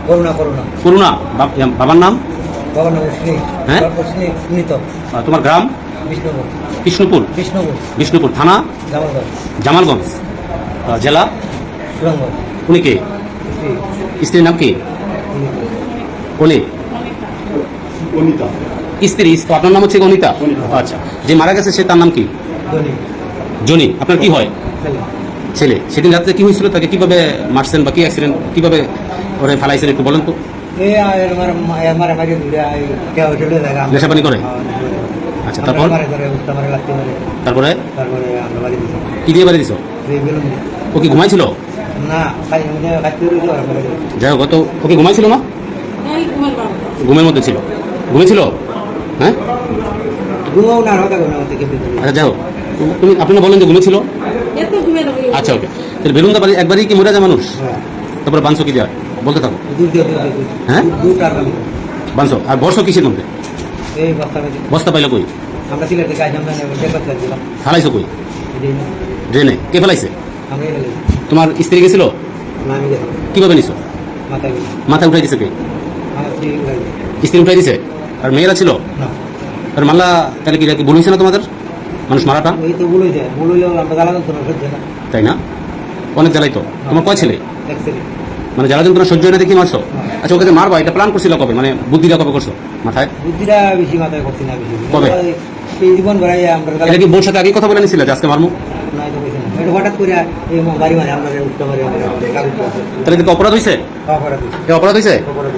করুণা করুণা করুণা। বাবার নাম? বাবার নাম স্নেহ। হ্যাঁ? স্মিত। তোমার গ্রাম? বিষ্ণুপুর। কৃষ্ণপুর। বিষ্ণুপুর। বিষ্ণুপুর থানা? জামালগঞ্জ। জামালগঞ্জ। জেলা? সুনামগঞ্জ। উনি কে? স্ত্রীর নাম কি? অনি। অনিতা। স্ত্রী আপনার নাম হচ্ছে অনিতা? আচ্ছা, যে মারা গেছে সে তার নাম কি? ধনী। জনি। আপনার কি হয়? ছেলে। ছেলে। সেদিন রাত্রে কি হয়েছিল, তাকে কিভাবে মারছেন বা কি অ্যাক্সিডেন্ট কিভাবে ওরে ফেলাইছেন একটু বলেন তো। নেশা পানি করে? আচ্ছা, তারপর? তারপরে কি দিয়ে বাড়ি দিছ? ও কি ঘুমাইছিল? যাই হোক, ও কি ঘুমাইছিল না? ঘুমের মধ্যে ছিল। ঘুমেছিল? হ্যাঁ, আচ্ছা যাই হোক, তুমি আপনারা বলেন যে ঘুমেছিল। আচ্ছা ওকে, তাহলে বেলুনটা বাড়ি একবারই কি মরে যায় মানুষ? তারপরে বাঁধছো কি দেওয়া বলতে থাকো। হ্যাঁ, বাঁধছো। আর বর্ষ কিসের মধ্যে? বস্তা পাইলো কই? ফেলাইছো কই? ড্রেনে। কে ফেলাইছে? তোমার স্ত্রী গেছিল? কিভাবে নিছো? মাথায় উঠাই দিছে কে? স্ত্রী উঠাই দিছে। আর মেয়েরা ছিল? আর মাল্লা তাহলে কি ভুল হয়েছে না তোমাদের মানুষ মারাটা? তাই না? অনেক জ্বালাই তো। তোমার কয় ছেলে? মানে জ্বালা যন্ত্রণা সহ্য না দেখি মারছো? আচ্ছা, ওকে যে মারবা এটা প্ল্যান করছিল কবে, মানে বুদ্ধিটা কবে করছো মাথায়? বুদ্ধিটা বেশি মাথায় করছি না। কবে? এই জীবন ভরাই আমরা এটা কি বোর সাথে আগে কথা বলে নিছিলে যে আজকে মারমু? হঠাৎ করে এই বাড়ি মানে আমরা উঠতে পারি। তাহলে কি অপরাধ হয়েছে? অপরাধ। অপরাধ হয়েছে? অপরাধ।